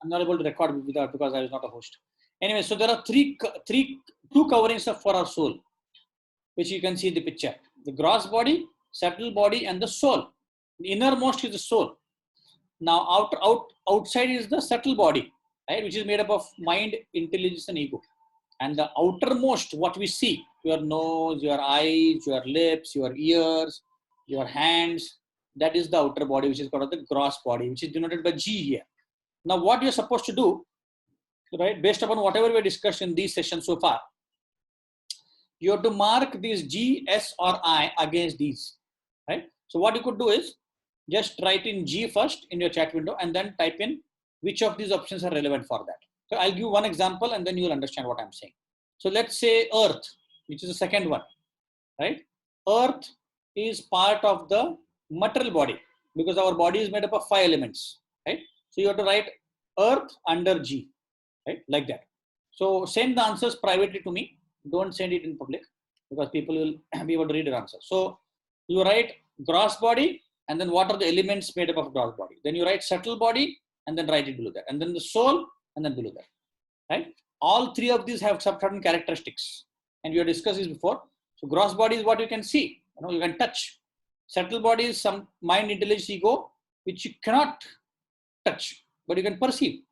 I'm not able to record without because I was not a host. Anyway, so there are two coverings for our soul, which you can see in the picture: the gross body, subtle body, and the soul. The innermost is the soul. Now, outside is the subtle body, right, which is made up of mind, intelligence, and ego. And the outermost, what we see, your nose, your eyes, your lips, your ears, your hands, that is the outer body, which is called the gross body, which is denoted by G here. Now, what you're supposed to do, right, based upon whatever we discussed in these sessions so far, you have to mark these G, S, or I against these, right? So what you could do is just write in G first in your chat window and then type in which of these options are relevant for that. So I'll give one example and then you'll understand what I'm saying. So let's say Earth, which is the second one, right? Earth is part of the material body because our body is made up of 5 elements, right? So you have to write Earth under G, right? Like that. So send the answers privately to me. Don't send it in public because people will be able to read your answer. So you write gross body and then what are the elements made up of gross body. Then you write subtle body and then write it below that. And then the soul and then below that, right? All three of these have certain characteristics and we have discussed this before. So gross body is what you can see, you can touch. Subtle body is some mind, intelligence, ego, which you cannot touch, but you can perceive.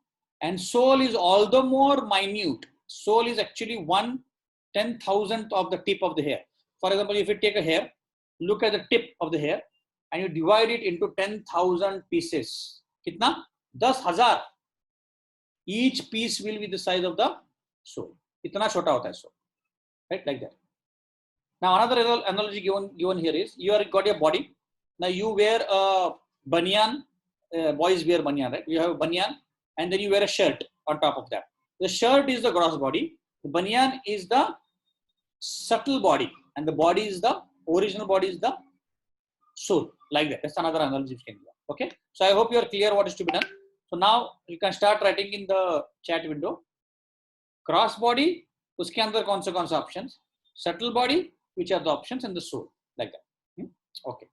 And soul is all the more minute. Soul is actually 1/10,000th of the tip of the hair. For example, if you take a hair, look at the tip of the hair and you divide it into 10,000 pieces. Kitna? 10,000. Each piece will be the size of the soul. Itna chota hota hai soul. Right? Like that. Now, another analogy given here is you are got your body. Now, you wear a banyan. Boys wear banyan, right? You have a banyan and then you wear a shirt on top of that. The shirt is the gross body. The banyan is the subtle body. And the body is the original body is the soul. Like that. That's another analogy you can do. Okay. So, I hope you are clear what is to be done. So, now you can start writing in the chat window. Gross body, uske andar kaun se options. Subtle body, which are the options, and the soul. Like that. Okay.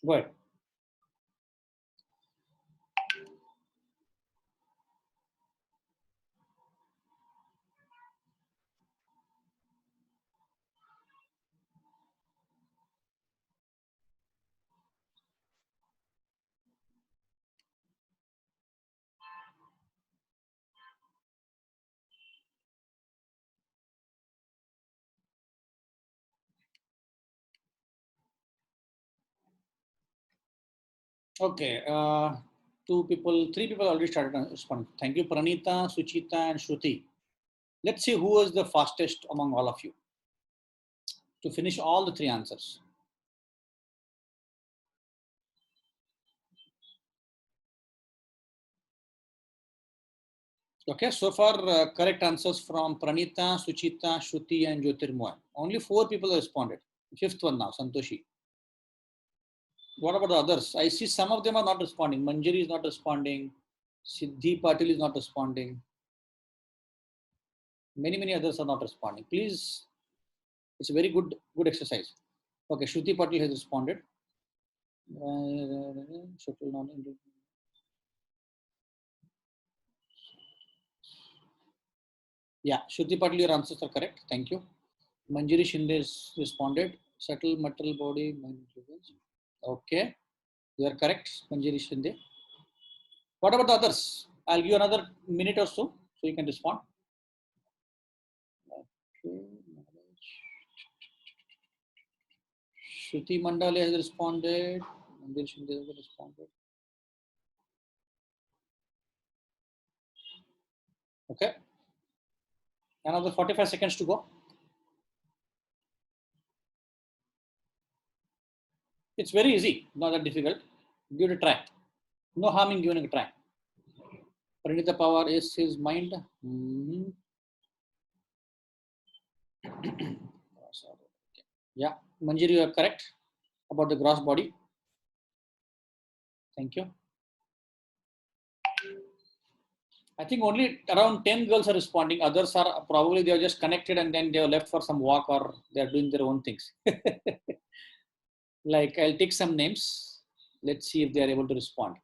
Go ahead. Okay, three people already started responding. Thank you, Pranita, Suchita, and Shruti. Let's see who was the fastest among all of you to finish all the 3 answers. Okay, so far correct answers from Pranita, Suchita, Shruti, and Jyotirmoy. Only 4 people responded. 5th one now, Santoshi. What about the others? I see some of them are not responding. Manjari is not responding. Siddhi Patil is not responding. Many others are not responding. Please, it's a very good exercise. Okay, Shruti Patil has responded. Yeah, Shruti Patil, your answers are correct. Thank you. Manjari Shinde has responded. Subtle material body. Okay, you are correct, Manjari Shinde. What about the others? I'll give you another minute or so you can respond. Okay. Shruti Mandale has responded. Manjari Shinde has responded. Okay. Another 45 seconds to go. It's very easy, not that difficult. Give it a try. No harm in giving it a try. Pranita Pawar is his mind. Yeah, Manjiri, you are correct about the gross body. Thank you. I think only around 10 girls are responding. Others are probably they are just connected and then they are left for some walk or they are doing their own things. Like I'll take some names. Let's see if they are able to respond.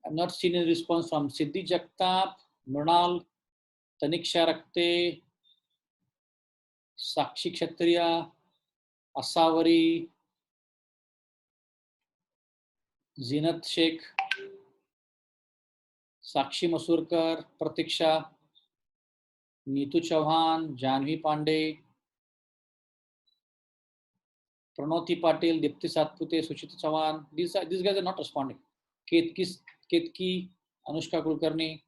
I've not seen any response from Siddhi Jagtap, Mrinal, Taniksha Rakte, Sakshi Kshatriya, Asawari, Zinat Sheikh, Sakshi Masurkar, Pratiksha, Neetu Chauhan, Janvi Pandey, Pranoti Patil, Dipti Satpute, Suchita Chauhan. These guys are not responding. Ketki, Anushka Kulkarni,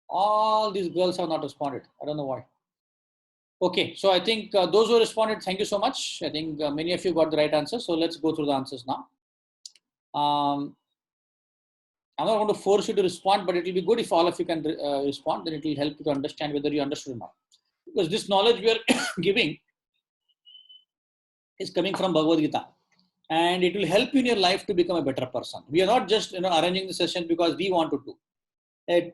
all these girls have not responded. I don't know why. Okay, so I think those who responded, thank you so much. I think many of you got the right answer. So let's go through the answers now. I'm not going to force you to respond, but it will be good if all of you can respond. Then it will help you to understand whether you understood or not. Because this knowledge we are giving is coming from Bhagavad Gita. And it will help you in your life to become a better person. We are not just arranging the session because we want to do.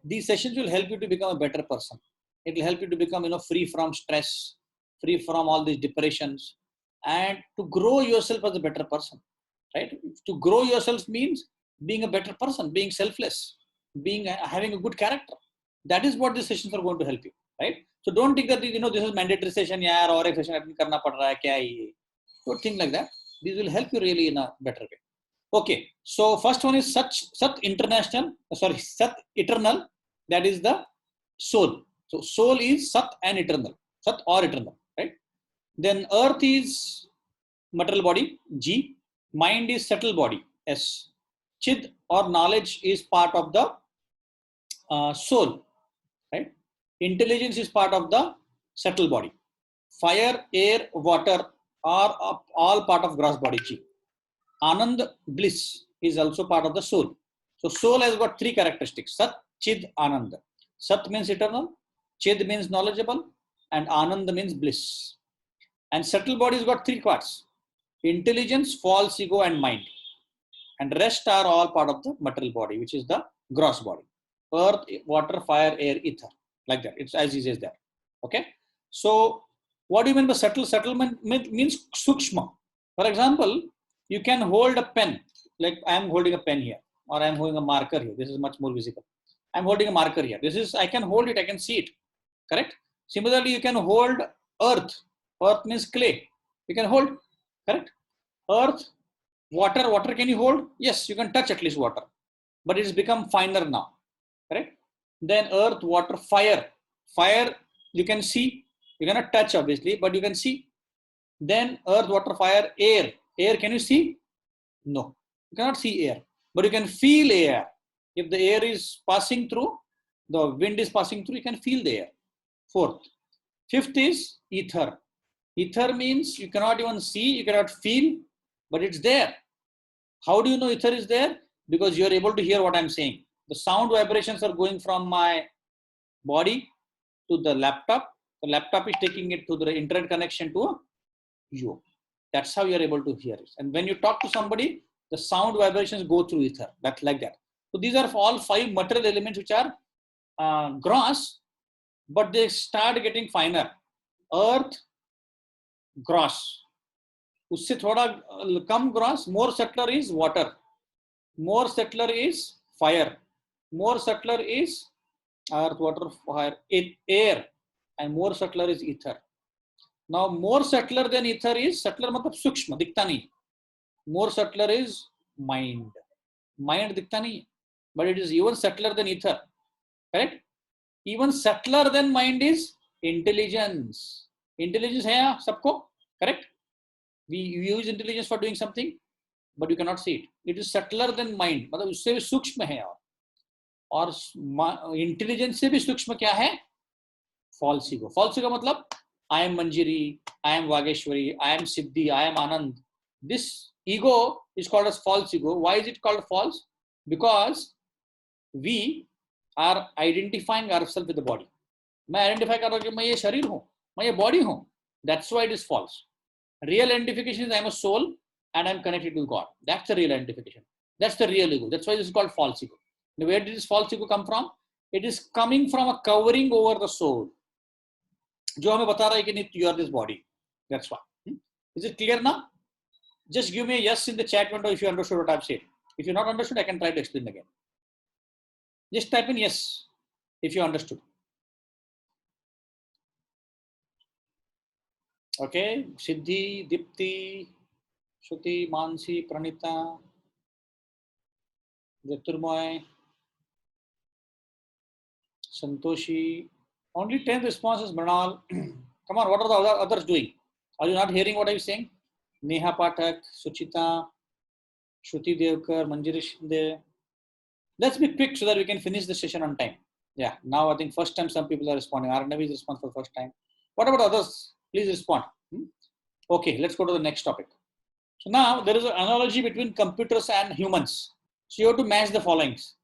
These sessions will help you to become a better person. It will help you to become free from stress, free from all these depressions, and to grow yourself as a better person. Right? To grow yourself means being a better person, being selfless, having a good character. That is what these sessions are going to help you. Right? So don't think that this is mandatory session, yaar, or a session attend karna pad raha hai, kya hai? Don't think like that. These will help you really in a better way. Okay, so first one is Sat Eternal, that is the soul. So soul is Sat and eternal, Sat or eternal, right? Then earth is material body, G. Mind is subtle body, S. Chid or knowledge is part of the soul, right? Intelligence is part of the subtle body. Fire, air, water are all part of gross body, G. Anand, bliss, is also part of the soul. So soul has got three characteristics: Sat, Chid, Anand. Sat means eternal, Chid means knowledgeable, and Anand means bliss. And subtle body has got three parts: intelligence, false ego, and mind. And rest are all part of the material body, which is the gross body: earth, water, fire, air, ether. Like that. It's as easy as that. Okay. So what do you mean by subtle? Settlement means sukshma. For example, you can hold a pen, like I am holding a pen here, or I am holding a marker here. This is much more visible. I am holding a marker here. I can hold it, I can see it. Correct? Similarly, you can hold earth. Earth means clay. You can hold. Correct? Earth, water can you hold? Yes, you can touch at least water. But it has become finer now. Correct? Then earth, water, fire. Fire, you can see. You cannot touch obviously, but you can see. Then earth, water, fire, air. Air, can you see? No, you cannot see air, but you can feel air. If the air is passing through, the wind is passing through, you can feel the air. Fourth. Fifth is ether. Ether means you cannot even see, you cannot feel, but it's there. How do you know ether is there? Because you are able to hear what I'm saying. The sound vibrations are going from my body to the laptop. The laptop is taking it to the internet connection to you. That's how you're able to hear it. And when you talk to somebody, the sound vibrations go through ether. That's like that. So these are all five material elements which are gross, but they start getting finer. Earth, gross. उससे थोड़ा कम gross, more subtler is water. More subtler is fire. More subtler is earth, water, fire, air. And more subtler is ether. Now, more subtler than ether is, subtler matlab sukshma, dikhta nahi. More subtler is mind. Mind dikhta nahi, but it is even subtler than ether. Correct? Even subtler than mind is intelligence. Intelligence hai sabko, correct? We use intelligence for doing something, but you cannot see it. It is subtler than mind. मतलब उससे भी सूक्ष्म है और intelligence से भी सूक्ष्म क्या है? False ego. False ego मतलब I am Manjiri, I am Vageshwari, I am Siddhi, I am Anand. This ego is called as false ego. Why is it called false? Because we are identifying ourselves with the body. मैं identify कर रहा हूँ कि मैं ये शरीर हूँ, मैं ये body हूँ. That's why it is false. Real identification is I am a soul and I am connected to God. That's the real identification. That's the real ego. That's why this is called false ego. Now, where did this false ego come from? It is coming from a covering over the soul. जो हमें बता रहा है कि you are this body. That's why. Is it clear now? Just give me a yes in the chat window if you understood what I've said. If you're not understood, I can try to explain again. Just type in yes if you understood. Okay, Siddhi, Dipti, Shruti, Mansi, Pranita, Jyotirmoy, Santoshi. Only 10 responses, Mrinal. Come on, what are the others doing? Are you not hearing what I'm saying? Neha Pathak, Suchita, Shruti Devkar, Manjarish Shinde. Let's be quick so that we can finish the session on time. Yeah, now I think first time some people are responding. Arnav is responding for the first time. What about others? Please respond. Okay, let's go to the next topic. So now there is an analogy between computers and humans. So you have to match the followings.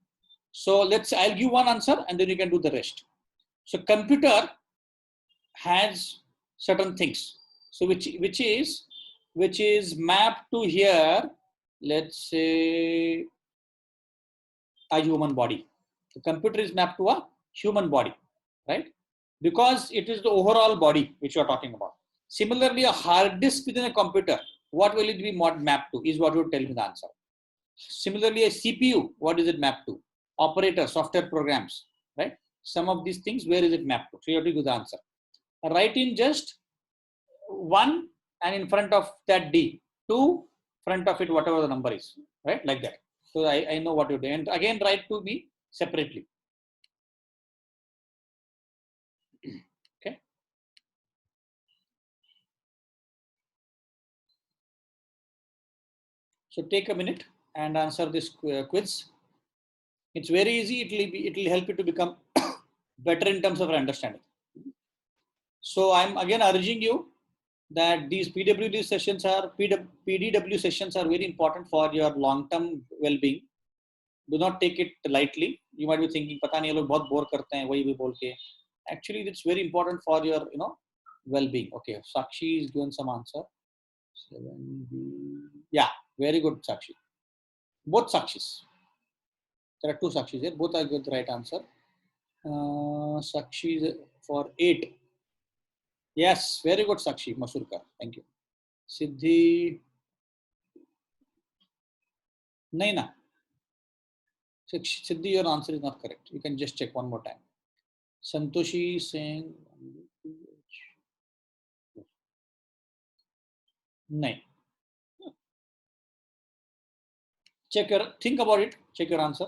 So I'll give one answer and then you can do the rest. So computer has certain things. So which is mapped to here, let's say a human body. The computer is mapped to a human body, right? Because it is the overall body which you are talking about. Similarly, a hard disk within a computer, what will it be mapped to is what you tell me the answer. Similarly, a CPU, what is it mapped to? Operator, software programs, right? Some of these things, where is it mapped to? So you have to give the answer. Write in just 1 and in front of that D, 2 front of it, whatever the number is, right? Like that. So I know what you do. And again, write to me separately. Okay. So take a minute and answer this quiz. It's very easy. It will help you to become better in terms of understanding. So I'm again urging you that these PDW sessions are very important for your long-term well-being. Do not take it lightly. You might be thinking, "Pata nahi, ye log bahut bore karte hain, wahi bhi bol ke." Actually, it's very important for your well-being. Okay, Sakshi is given some answer. 7B. Yeah, very good, Sakshi. Both Sakshis. There are 2 Sakshis here. Both are good right answer. Sakshi for 8. Yes, very good, Sakshi Masurkar. Thank you. Siddhi. Nahi na. Siddhi, your answer is not correct. You can just check one more time. Santoshi saying. Nahi. Think about it. Check your answer.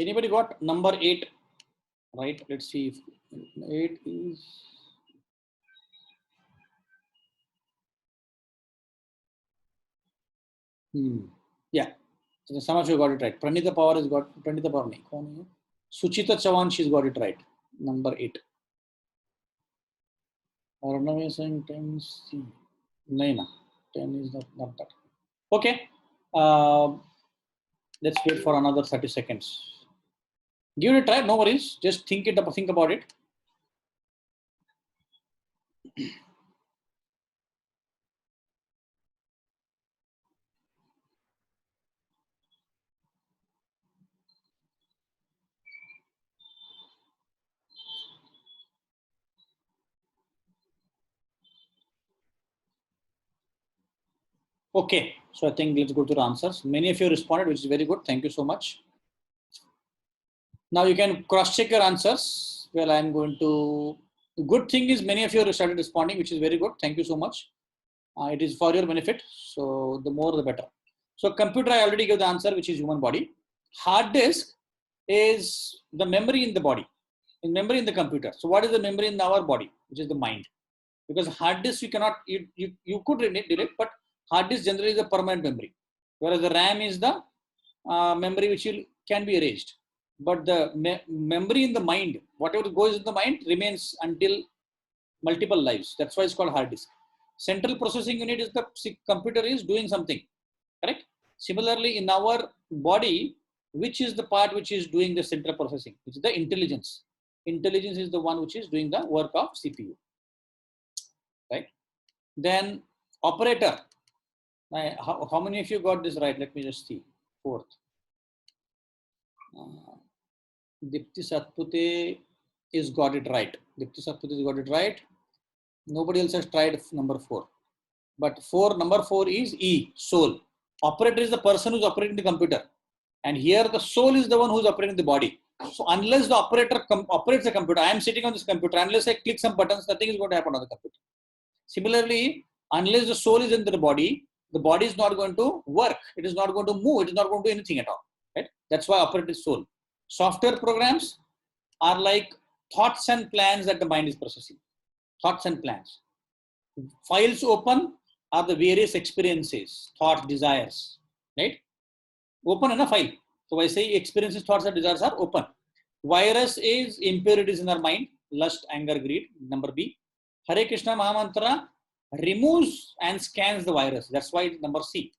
Anybody got number 8? Right. Let's see if 8 is. Yeah. So Samaj, you got it right. Pranita Power has got Pranita Power. Nahi. Suchita Chavan, she's got it right. Number 8. Arnav is saying 10 C. Nahi na. 10 is not that. Okay. Let's wait for another 30 seconds. Give it a try. No worries. Just think about it. Okay, so I think let's go to the answers. Many of you responded, which is very good. Thank you so much. Now you can cross-check your answers. Well, I'm going to. The good thing is many of you have started responding, which is very good. Thank you so much. It is for your benefit. So the more the better. So computer, I already gave the answer, which is human body. Hard disk is the memory in the body, in memory in the computer. So what is the memory in our body, which is the mind? Because hard disk you cannot, you could delete, but hard disk generally is a permanent memory, whereas the RAM is the memory which can be erased. But the memory in the mind, whatever goes in the mind remains until multiple lives. That's why it's called hard disk. Central processing unit is the computer is doing something, correct? Similarly, in our body, which is the part which is doing the central processing, which is the intelligence. Intelligence is the one which is doing the work of CPU, right? Then operator. How many of you got this right? Let me just see. Fourth. Dipti Satpute is got it right. Dipti Satpute is got it right. Nobody else has tried number 4. But number 4 is E, soul. Operator is the person who's operating the computer. And here the soul is the one who's operating the body. So unless the operator operates the computer, I am sitting on this computer, unless I click some buttons, nothing is going to happen on the computer. Similarly, unless the soul is in the body is not going to work. It is not going to move. It is not going to do anything at all. Right? That's why operator is soul. Software programs are like thoughts and plans that the mind is processing. Thoughts and plans. Files open are the various experiences, thoughts, desires. Right? Open in a file. So I say experiences, thoughts, and desires are open. Virus is impurities in our mind, lust, anger, greed. Number B. Hare Krishna Mahamantra removes and scans the virus. That's why it's number C.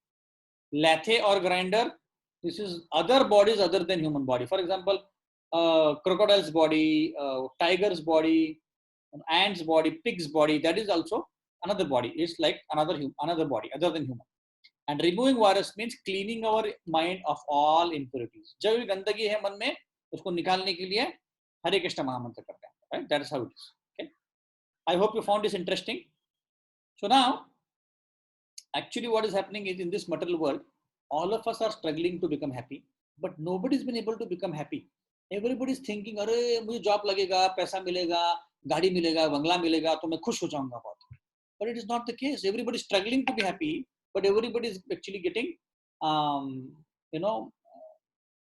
Lathe or grinder. This is other bodies other than human body. For example, crocodile's body, tiger's body, ant's body, pig's body. That is also another body. It's like another body other than human. And removing virus means cleaning our mind of all impurities. जब भी गंदगी है मन में, उसको निकालने के लिए हरे कृष्ण महामंत्र करते हैं. Right? That is how it is. Okay. I hope you found this interesting. So now, actually, what is happening is in this material world, all of us are struggling to become happy, but nobody's been able to become happy. Everybody is thinking, अरे मुझे job लगेगा, पैसा मिलेगा, गाड़ी मिलेगा, बंगला मिलेगा, तो मैं खुश हो जाऊंगा बहुत. But it is not the case. Everybody is struggling to be happy, but everybody is actually getting,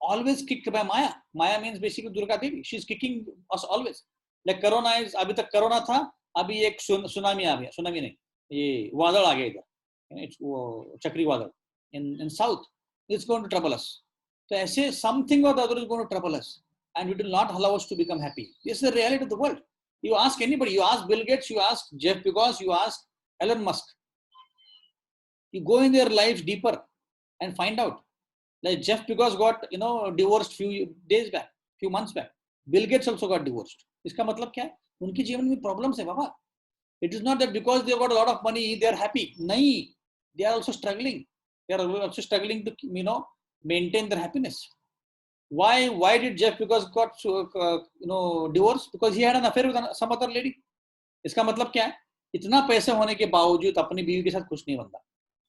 always kicked by Maya. Maya means basically Durga Devi. She's kicking us always. Like Corona is, अभी तक Corona था, अभी एक tsunami आ गया, tsunami नहीं, ये वादळ आ गया इधर, it's चक्री वादळ in south. It's going to trouble us. So ऐसे something or the other is going to trouble us, and it will not allow us to become happy. This is the reality of the world. You ask anybody, you ask Bill Gates, you ask Jeff Bezos, you ask Elon Musk. You go in their lives deeper and find out. Like Jeff Bezos got divorced few months back. Bill Gates also got divorced. इसका मतलब क्या है? उनके जीवन में problems है बाबा. It is not that because they got a lot of money they are happy. नहीं, they are also struggling. They are also struggling to maintain their happiness. Why did Jeff Bezos got divorced? Because he had an affair with some other lady. इसका मतलब क्या है? इतना पैसे होने के बावजूद अपनी बीवी के साथ खुश नहीं बनता.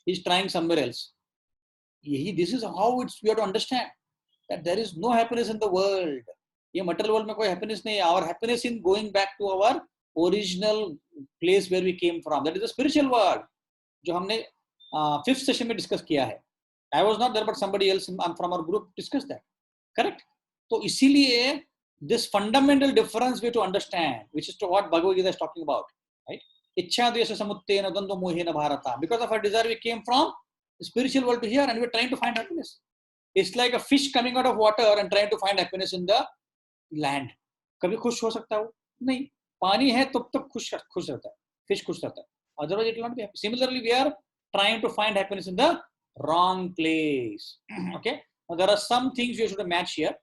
He is trying somewhere else. This is how we have to understand that there is no happiness in the world. ये material world में कोई happiness नहीं है. Our happiness in going back to our original place where we came from. That is the spiritual world. जो हमने 5th session में discuss किया है. I was not there, but somebody else from our group discussed that. Correct? तो इसीलिए this fundamental difference we have to understand, which is to what Bhagavad Gita is talking about, right? इच्छा द्वेष समुत्थेन द्वंद्व मोहेन भारता. Because of our desire, we came from the spiritual world to here, and we are trying to find happiness. It's like a fish coming out of water and trying to find happiness in the land. कभी खुश हो सकता है वो? नहीं. पानी है तब खुश रहता है. Fish खुश रहता है. Otherwise, it will not be happy. Similarly, we are trying to find happiness in the wrong place. Okay. Now, there are some things you should match here.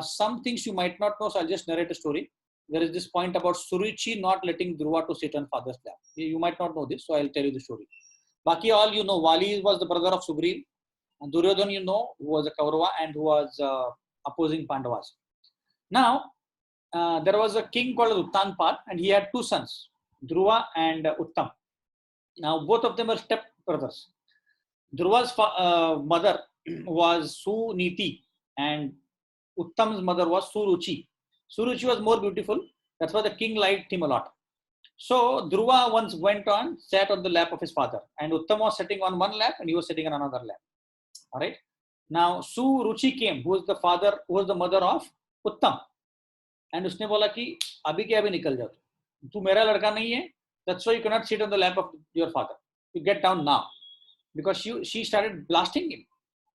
Some things you might not know, so I'll just narrate a story. There is this point about Suruchi not letting Dhruva to sit on father's lap. You might not know this, so I'll tell you the story. Baki all you know, Vali was the brother of Sugriv. And Duryodhan you know, who was a Kaurava and who was opposing Pandavas. Now, there was a king called Uttanpad and he had 2 sons, Dhruva and Uttam. Now, both of them were step brothers. Dhruva's mother was Suniti and Uttam's mother was Suruchi. Suruchi was more beautiful. That's why the king liked him a lot. So Dhruva once sat on the lap of his father, and Uttam was sitting on one lap and he was sitting on another lap. All right. Now Suruchi came, who was the mother of Uttam, and उसने बोला कि अभी के अभी निकल जाओ, तू मेरा लड़का नहीं है. That's why you cannot sit on the lap of your father. You get down now, because she started blasting him,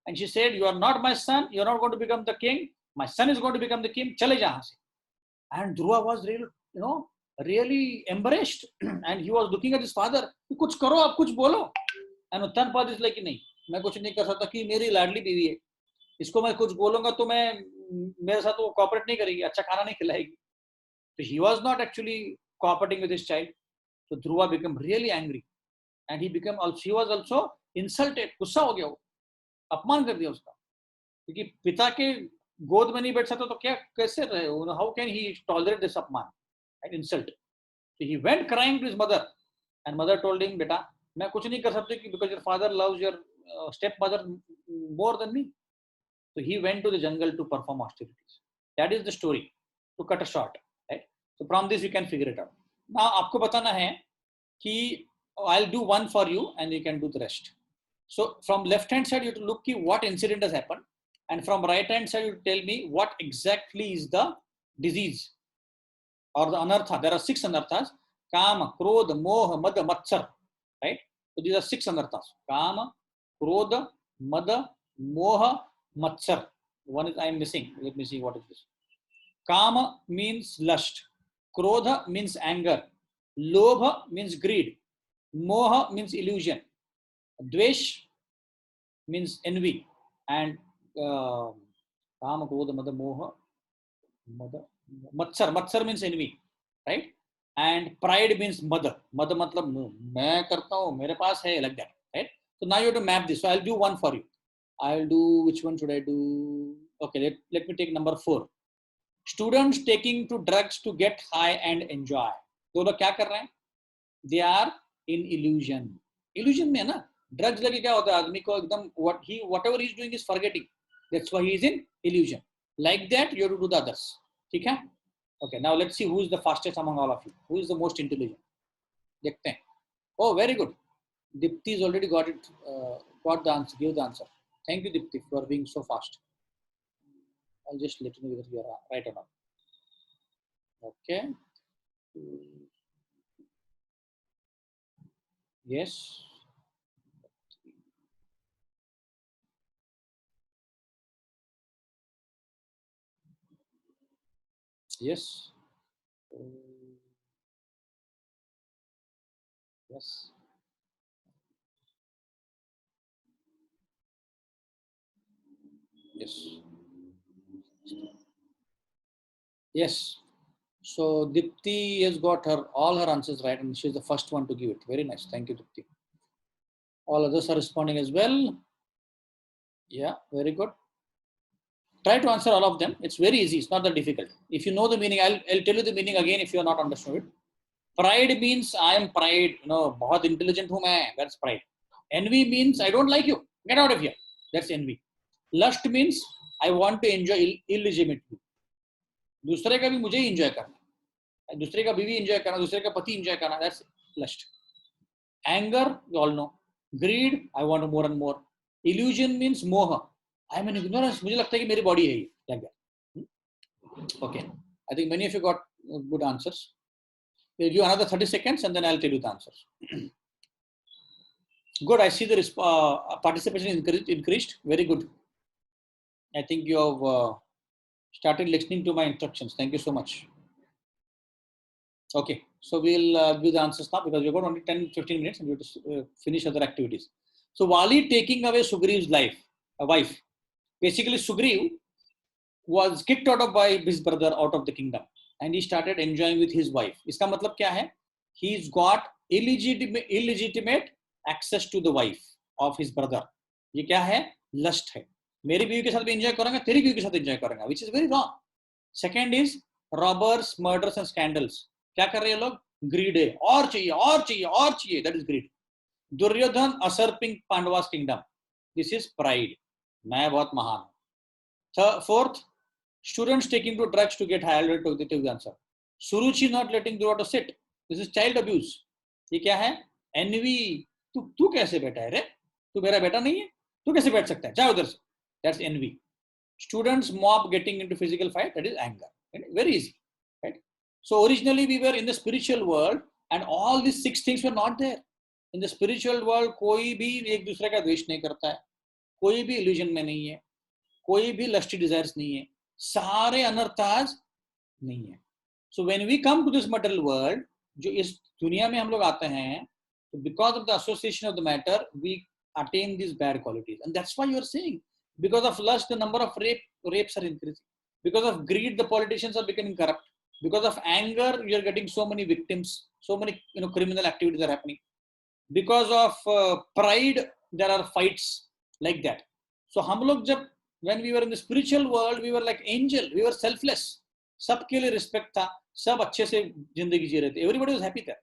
and she said, "You are not my son. You are not going to become the king. My son is going to become the king. चले जा यहाँ से." And Dhruva was really embarrassed, and he was looking at his father. कुछ करो, आप कुछ बोलो. And Uttanpad is like, नहीं, मैं कुछ नहीं कर सकता कि मेरी लाडली बीवी है. इसको मैं कुछ बोलूंगा तो मैं मेरे साथ वो कोऑपरेट नहीं करेगी, अच्छा खाना नहीं खिलाएगी. So he was not actually cooperating with his child. So Dhruva became really angry, and he was also insulted. गुस्सा हो गया वो, अपमान कर दिया उसका, क्योंकि पिता के गोद में नहीं बैठ सकता तो क्या कैसे रहे? How can he tolerate this अपमान and insult? So he went crying to his mother, and mother told him, बेटा मैं कुछ नहीं कर सकती because your father loves your stepmother more than me. So he went to the jungle to perform austerities. That is the story, to cut a short. Right? So from this you can figure it out. Now आपको बताना है कि I'll do one for you and you can do the rest. So from left hand side you have to look at what incident has happened, and from right hand side you tell me what exactly is the disease or the anartha. There are 6 anarthas: Kama, Krodha, Moha, Mada, Matsar. Right? So these are 6 anarthas: Kama, Krodha, Mada, Moha, Matsar. One is I am missing. Let me see what is this. Kama means lust. Krodha means anger. Lobha means greed. Moha means illusion. Dvesh means envy. And Kama, Krodha, Mada, Moha, Mada, Matsar. Matsar means envy. Right? And pride means mother. Mother matlab मैं करता हूँ, मेरे पास है, like that. Right? So now you have to map this. So I'll do one for you. I'll do, which one should I do? Okay, let me take number 4. Students taking to drugs to get high and enjoy. तो लोग क्या कर रहे हैं? They are in illusion. Illusion में ना, drugs लगे क्या होता है? आदमी को एकदम whatever he is doing is forgetting. That's why he is in illusion. Like that, you have to do the others. ठीक है? Okay, now let's see who is the fastest among all of you. Who is the most intelligent? देखते हैं. Oh, very good. Dipti has already got it. Got the answer. Give the answer. Thank you, Dipti, for being so fast. I'll just let you know whether you are right or not. Okay. Yes. Yes. Yes. Yes. Yes. So Dipti has got all her answers right, and she's the first one to give it. Very nice. Thank you, Dipti. All others are responding as well. Yeah, very good. Try to answer all of them. It's very easy. It's not that difficult. If you know the meaning, I'll tell you the meaning again if you are not understood it. Pride means I am pride. बहुत intelligent हूँ मैं. That's pride. Envy means I don't like you. Get out of here. That's envy. Lust means I want to enjoy illegitimately. दूसरे का भी मुझे enjoy करना. दूसरे का बीवी enjoy करना. दूसरे का पति enjoy करना. That's lust. Anger, you all know. Greed, I want more and more. Illusion means moha. I am in ignorance. मुझे लगता है कि मेरी body है ये. Like that. Okay. I think many of you got good answers. We'll give another 30 seconds and then I'll tell you the answers. Good. I see the participation increased. Very good. I think you have started listening to my instructions. Thank you so much. Okay. So we'll give the answers now because we've got only 10-15 minutes and we have to finish other activities. So Wali taking away Sugriev's wife. Basically, Sugriv was kicked out by his brother out of the kingdom. And he started enjoying with his wife. इसका मतलब क्या है? He's got illegitimate access to the wife of his brother. ये क्या है? Lust है. मेरी बीवी के साथ भी enjoy करूँगा, तेरी बीवी के साथ enjoy करूँगा, which is very wrong. Second is robbers, murders and scandals. क्या कर रहे हैं लोग? Greed है. और चाहिए, और चाहिए, और चाहिए. That is greed. Duryodhan usurping Pandava's kingdom. This is pride. मैं बहुत महान हूँ. Fourth, students taking to drugs to get high. I already told the answer. Suruchi not letting Dhruva to sit. This is child abuse. ये क्या है? Envy. तू कैसे बैठा है रे? तू मेरा बेटा नहीं है? तू कैसे बैठ सकता है? जा उधर से. That's envy. Students mob getting into physical fight. That is anger. Very easy, right? So originally we were in the spiritual world, and all these 6 things were not there. In the spiritual world, कोई भी एक दूसरे का द्वेष नहीं करता है. कोई भी illusion में नहीं है. कोई भी lusty desires नहीं है. सारे अनर्थास नहीं है. So when we come to this material world, जो इस दुनिया में हम लोग आते हैं, तो because of the association of the matter, we attain these bad qualities, and that's why you are saying Because of lust, the number of rapes are increasing. Because of greed, the politicians are becoming corrupt. Because of anger, you are getting so many victims, so many criminal activities are happening. Because of pride, there are fights like that. So hum log jab, when we were in the spiritual world, we were like angel, we were selfless. सबके लिए respect था, सब अच्छे से जिंदगी जी रहे थे, everybody was happy there.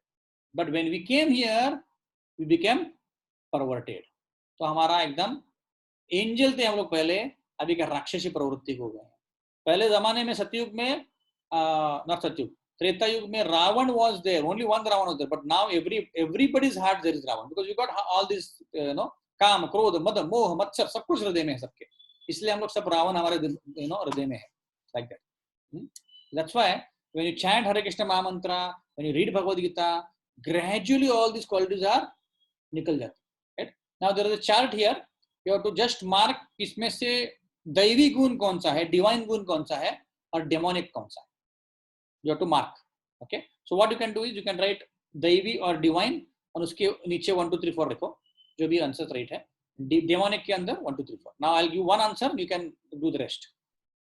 But when we came here, we became perverted. तो हमारा एकदम एंजल थे हम लोग पहले, अभी का राक्षसी प्रवृत्ति हो गए. पहले जमाने में सतयुग में, नॉट सतयुग, त्रेता युग में Ravan was there, only one Ravan was there, but now everybody's heart there is Ravan, because you got all this काम, क्रोध, मद, मोह, मत्सर, सब कुछ हृदय में है सबके, इसलिए हम लोग सब रावण हमारे हृदय में है, like that. That's why when you chant Hare Krishna Mahamantra, when you read Bhagavad Gita, gradually all these qualities are निकल जाते. Right? Now there is a chart here. You have to just mark इसमें से दैवी गुण कौन सा है, divine गुण कौन सा है, और डेमोनिक कौन सा है. You have to mark. Okay. So what you can do is you can write दैवी और डिवाइन, और उसके नीचे 1 2 3 4 लिखो, जो भी आंसर राइट है. डेमोनिक के अंदर 1 2 3 4. Now I'll give one answer. You can do the rest.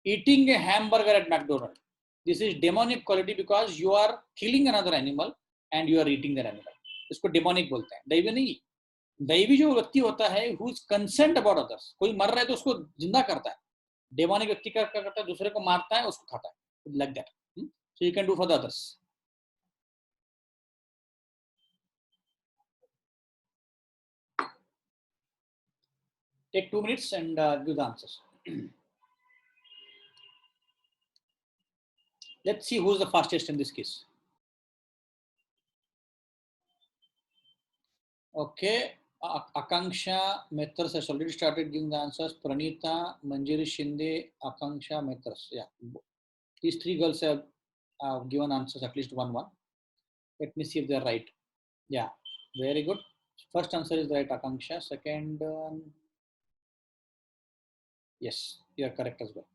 Eating a hamburger at McDonald's. This is demonic quality because you are killing another animal and you are eating that animal. इसको demonic बोलते हैं, दैवी नहीं. दैवी जो व्यक्ति होता है who is concerned about others, कोई मर रहा है तो उसको जिंदा करता है. डेमोनिक व्यक्ति क्या करता है, दूसरे को मारता है, उसको खाता है, like that. So you can do for the others. Take 2 minutes and give the answers. Let's see who's the fastest in this case. Okay, Akanksha Methers has already started giving the answers. Pranita, Manjiri Shinde, Akanksha Methers. Yeah, these 3 girls have given answers, at least one. Let me see if they're right. Yeah, very good. First answer is right, Akanksha. Second, yes, you are correct as well.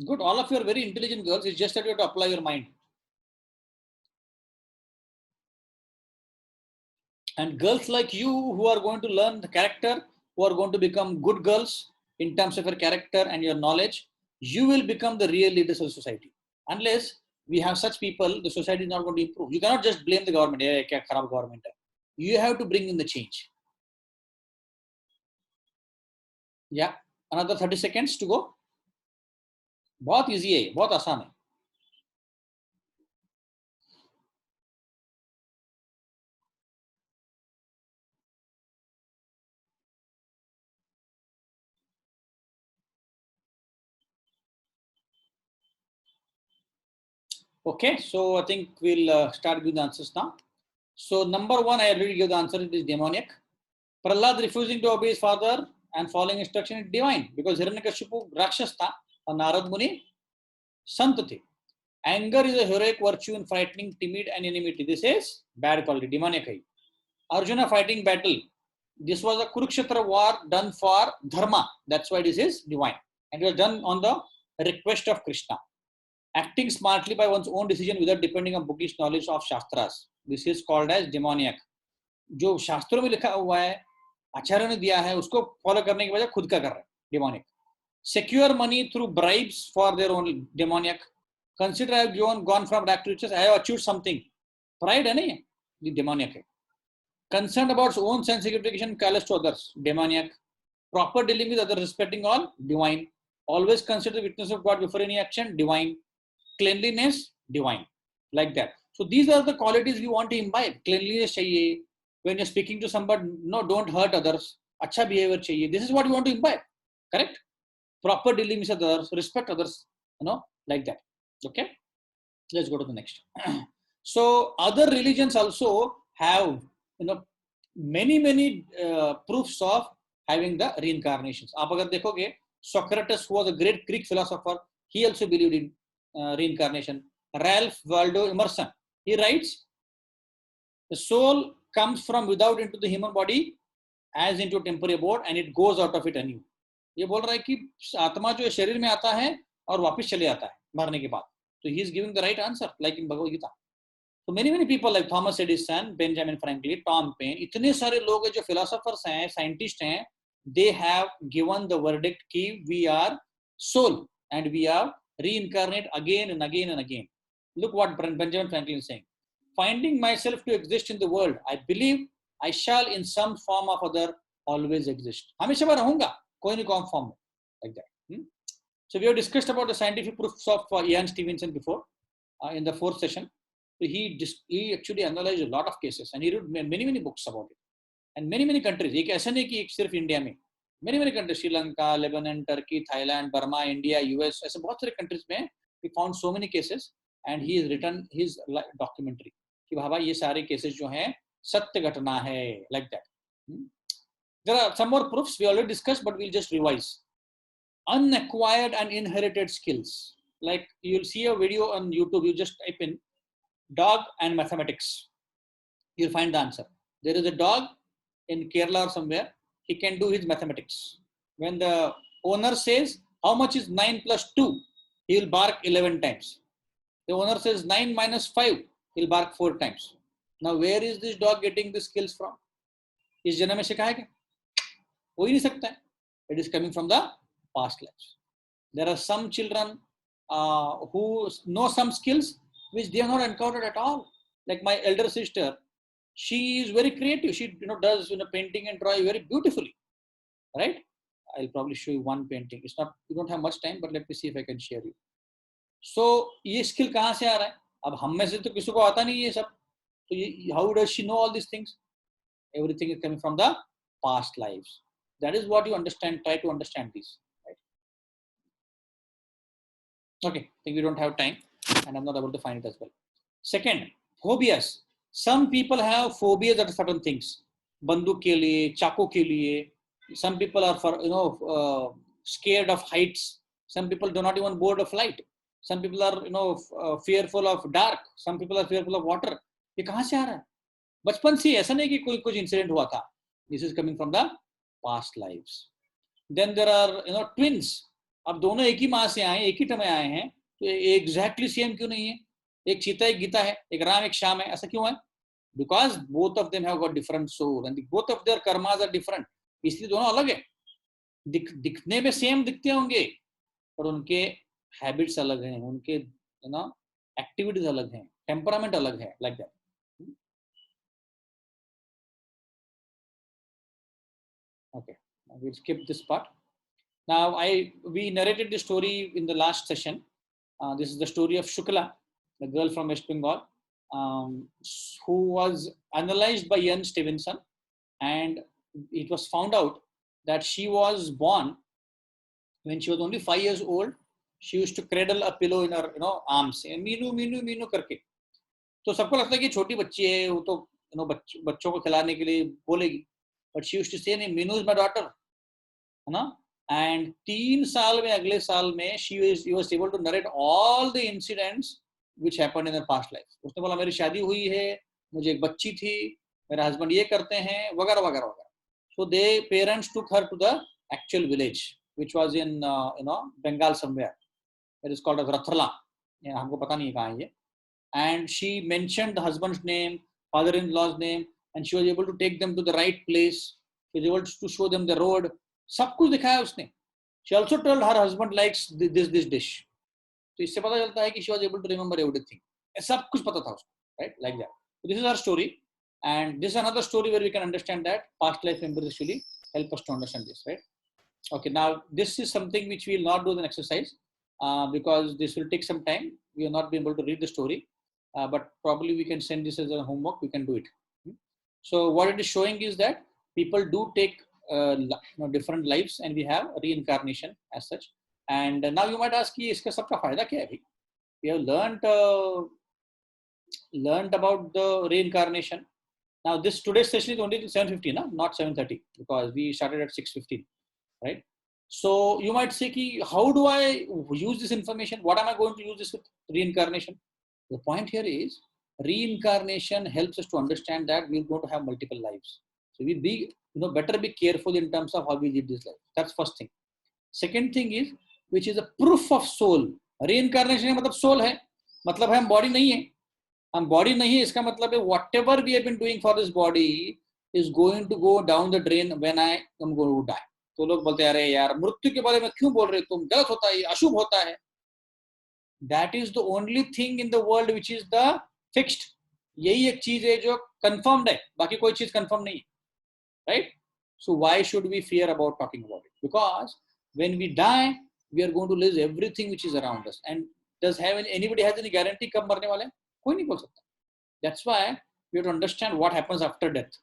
Good, all of you are very intelligent girls. It's just that you have to apply your mind. And girls like you who are going to learn the character, who are going to become good girls in terms of your character and your knowledge, you will become the real leaders of the society. Unless we have such people, the society is not going to improve. You cannot just blame the government. You have to bring in the change. Yeah, another 30 seconds to go. बहुत easy है, बहुत आसान है. Okay, so I think we'll start with the answers now. So number 1, I already gave the answer. It is demoniac. Prahlad refusing to obey his father and following instruction is divine, because Hiranyakashipu Rakshas tha और नारद मुनि संत थे. Anger is a heroic virtue in frightening, timid and enmity. This is bad quality, demonic hai. Arjuna fighting battle. This was a Kurukshetra war done for dharma. That's why this is divine. And it was done on the request of Krishna. Acting smartly by one's own decision without depending on bookish knowledge of Shastras. This is called as demoniac. जो शास्त्रों में लिखा हुआ है, आचार्य ने दिया है, उसको फॉलो करने के बजाय खुद का कर रहा है, demonic. Secure money through bribes for their own, demoniac. Consider I have gone from rags to riches, I have achieved something. Pride है नहीं, ये demoniac है. Concerned about own sense gratification, callous to others, demoniac. Proper dealing with others, respecting all, divine. Always consider the witness of God before any action, divine. Cleanliness, divine. Like that. So these are the qualities we want to imbibe. Cleanliness चाहिए. When you're speaking to somebody, no, don't hurt others. अच्छा behavior चाहिए. This is what you want to imbibe. Correct? Proper dealing with others, respect others, like that. Okay? Let's go to the next. So other religions also have, many proofs of having the reincarnations. आप अगर देखोगे, Socrates, who was a great Greek philosopher, he also believed in reincarnation. Ralph Waldo Emerson, he writes, the soul comes from without into the human body as into a temporary abode and it goes out of it anew. ये बोल रहा है कि आत्मा जो शरीर में आता है और वापस चले आता है मरने के बाद. So he is giving the right answer, like in Bhagavad Gita. So many people like Thomas Edison, Benjamin Franklin, Tom Paine, इतने सारे लोग हैं जो philosophers हैं, scientists हैं, they have given the verdict कि we are soul and we are reincarnate again and again and again. Look what Benjamin Franklin is saying. Finding myself to exist in the world, I believe I shall in some form or other always exist. हमेशा मैं रहूँगा कोई नहीं कौन form में, like that. So we have discussed about the scientific proofs of Ian Stevenson before in the 4th session. So he actually analyzed a lot of cases and he wrote many books about it. And many countries. एक ऐसा नहीं कि सिर्फ India में. Many countries, Sri Lanka, Lebanon, Turkey, Thailand, Burma, India, US. ऐसे बहुत सारे countries में he found so many cases and he has written his documentary. कि भाई ये सारे cases जो हैं सत्य घटना है, like that. There are some more proofs we already discussed, but we'll just revise. Unacquired and inherited skills. Like you'll see a video on YouTube, you just type in dog and mathematics. You'll find the answer. There is a dog in Kerala or somewhere. He can do his mathematics. When the owner says, how much is 9 plus 2? He will bark 11 times. The owner says 9 minus 5. He'll bark 4 times. Now, where is this dog getting the skills from? इस जन्म में सीखा है क्या? हो ही नहीं सकता है. It is coming from the past lives. There are some children who know some skills which they have not encountered at all. Like my elder sister, she is very creative. She does painting and drawing very beautifully, right? I'll probably show you one painting. It's not, we don't have much time, but let me see if I can share you. So ये skill कहाँ से आ रहा है? अब हम में से तो किसी को आता नहीं ये सब. So how does she know all these things? Everything is coming from the past lives. That is what you understand. Try to understand these. Okay, I think we don't have time and I'm not able to find it as well. Second, phobias. Some people have phobias at certain things. Banduk ke liye, chaku ke liye. Some people are scared of heights. Some people do not even board a flight. Some people are fearful of dark. Some people are fearful of water. ये कहाँ से आ रहा है? बचपन से ऐसा नहीं कि कोई कुछ इंसिडेंट हुआ था. This is coming from the past lives. Then there are twins. अब दोनों एक ही माँ से आए, एक ही समय आए हैं, तो एग्जैक्टली सेम क्यों नहीं है? एक चीता एक गीता है, एक राम एक श्याम है, ऐसा क्यों है? Because both of them have got different soul and both of their karmas are different. इसलिए दोनों अलग है. दिखने में सेम दिखते होंगे, पर उनके हैबिट्स अलग हैं, उनके एक्टिविटीज अलग हैं, टेम्परामेंट अलग है, like that. Okay, we'll skip this part. Now, we narrated the story in the last session. This is the story of Shukla, the girl from West Bengal, who was analyzed by Ian Stevenson, and it was found out that she was born when she was only 5 years old. She used to cradle a pillow in her arms, and Meenu Meenu Meenu करके. तो सबको लगता है कि छोटी बच्ची है, वो तो बच्चों को खिलाने के लिए बोलेगी. But she used to say, Meenu is my daughter, है ना? And 3 साल में, अगले साल में, she was able to narrate all the incidents which happened in her past life. उसने बोला मेरी शादी हुई है, मुझे एक बच्ची थी, मेरा हस्बैंड ये करते हैं, वगैरह वगैरह वगैरह. So their parents took her to the actual village, which was in Bengal somewhere. It is called as Rathrala. हमको पता नहीं कहाँ है ये. And she mentioned the husband's name, father-in-law's name, and she was able to take them to the right place. She was able to show them the road. सब कुछ दिखाया उसने. She also told her husband likes this dish. तो इससे पता चलता है कि she was able to remember everything. सब कुछ पता था उसको, right? Like that. So this is our story, and this is another story where we can understand that past life memories actually help us to understand this, right? Okay, now this is something which we will not do as an exercise because this will take some time. We will not be able to read the story, but probably we can send this as a homework. We can do it. So what it is showing is that people do take different lives, and we have reincarnation as such. And now you might ask, कि इसका सबका फायदा क्या है? We have learned about the reincarnation. Now this today's session is only till 7:50, not 7:30, because we started at 6:15, right? So you might say, कि how do I use this information? What am I going to use this with reincarnation? The point here is reincarnation helps us to understand that we're going to have multiple lives. So we better be careful in terms of how we live this life. That's first thing. Second thing is, which is a proof of soul. Reincarnation मतलब soul है, मतलब हम body नहीं है. हम body नहीं है इसका मतलब है whatever we have been doing for this body is going to go down the drain when I am going to die. तो लोग बोलते हैं अरे यार मृत्यु के बारे में क्यों बोल रहे हो तुम, गलत होता है, अशुभ होता है. That is the only thing in the world which is the fixed. यही एक चीज है जो confirmed है, बाकी कोई चीज confirmed नहीं है, right? So why should we fear about talking about it? Because when we die, we are going to lose everything which is around us. And does anybody has any guarantee कब मरने वाले हैं? कोई नहीं बोल सकता. That's why we have to understand what happens after death.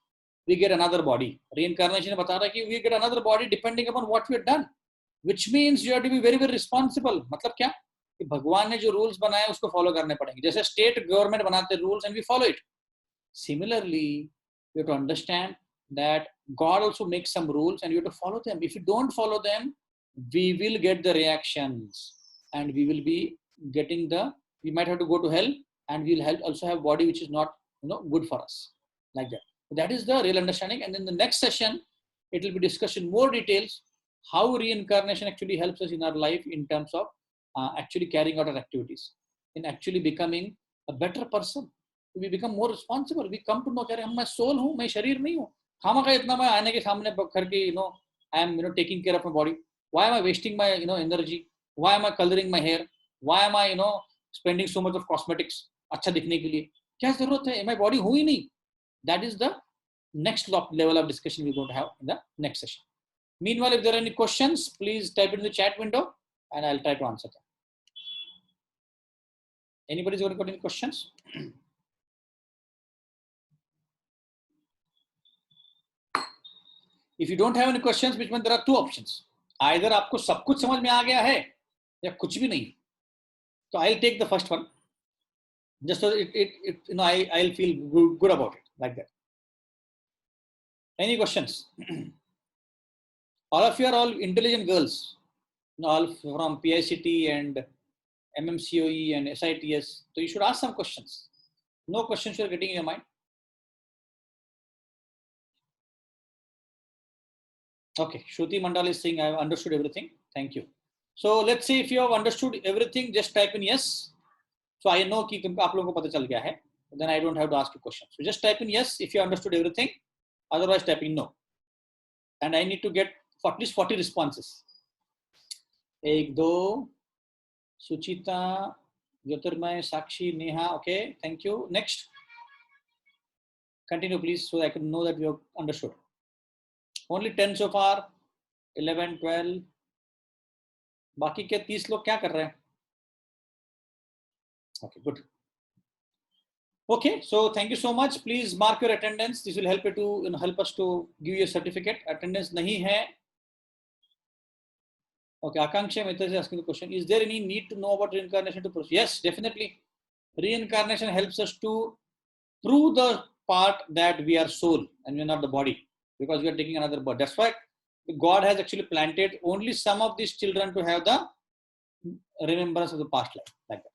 We get another body. Reincarnation बता रहा है कि we get another body depending upon what we have done, which means you have to be very very responsible. मतलब क्या कि भगवान ने जो रूल्स बनाए उसको फॉलो करने पड़ेंगे. जैसे स्टेट गवर्नमेंट बनाते rules and we follow it. Similarly, you have to understand that God also makes some rules and you have to follow them. If you don't follow them, we will get the reactions and we will be getting we might have to go to hell, and we will also have body which is not good for us, like that. So that is the real understanding. And in the next session, it will be discussed in more details how reincarnation actually helps us in our life in terms of actually carrying out our activities, in actually becoming a better person. We become more responsible. We come to know that मैं soul हूँ, मैं शरीर नहीं हूँ. खामखा इतना मैं आने के सामने करके I am taking care of my body. Why am I wasting my energy? Why am I coloring my hair? Why am I spending so much of cosmetics अच्छा दिखने के लिए? क्या जरूरत है? My body हूँ ही नहीं. That is the next level of discussion we're going to have in the next session. Meanwhile, if there are any questions, please type it in the chat window and I'll try to answer them. Anybody's got any questions? If you don't have any questions, which means there are two options. Either आपको सब कुछ समझ में आ गया है या कुछ भी नहीं. So I'll take the first one. Just so I'll feel good about it, like that. Any questions? All of you are all intelligent girls, all from PICT and MMCOE and SITS. So you should ask some questions. No questions you are getting in your mind? Okay, Shruti Mandal is saying I have understood everything. Thank you. So let's see if you have understood everything. Just type in yes. So I know कि आप लोगों को पता चल गया है. Then I don't have to ask you questions. So just type in yes if you understood everything. Otherwise, type in no. And I need to get at least 40 responses. 1, 2, Suchita, Jyotirmay, Sakshi, Neha. Okay, thank you. Next. Continue, please, so I can know that you have understood. Only 10 so far. 11, 12. बाकी के 30 लोग क्या कर रहे हैं? Okay, good. Okay, so thank you so much. Please mark your attendance. This will help you to help us to give you a certificate. Attendance nahi hai. Okay, Akanksha Mehta is asking the question: is there any need to know about reincarnation to proceed? Yes, definitely. Reincarnation helps us to prove the part that we are soul and we are not the body, because we are taking another body. That's why God has actually planted only some of these children to have the remembrance of the past life, like that.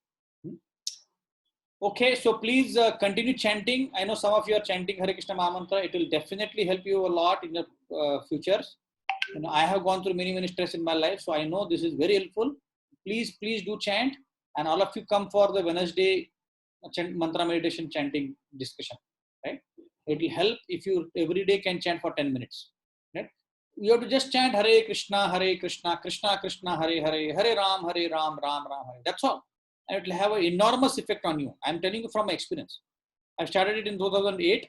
Okay, so please continue chanting. I know some of you are chanting Hare Krishna Mahamantra. It will definitely help you a lot in the futures. I have gone through many stress in my life, so I know this is very helpful. Please do chant, and all of you come for the Wednesday mantra meditation chanting discussion. Right? It will help if you every day can chant for 10 minutes. Right? You have to just chant Hare Krishna, Krishna Krishna, Hare Hare, Hare Ram, Ram Ram. Hare. That's all. And it will have an enormous effect on you. I'm telling you from my experience. I started it in 2008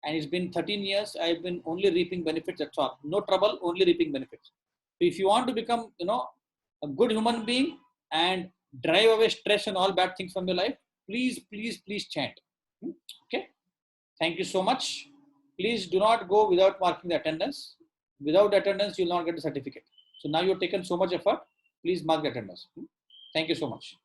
and it's been 13 years. I've been only reaping benefits. That's all. No trouble, only reaping benefits. So if you want to become, a good human being and drive away stress and all bad things from your life, please chant. Okay. Thank you so much. Please do not go without marking the attendance. Without attendance, you will not get the certificate. So now you've taken so much effort. Please mark the attendance. Thank you so much.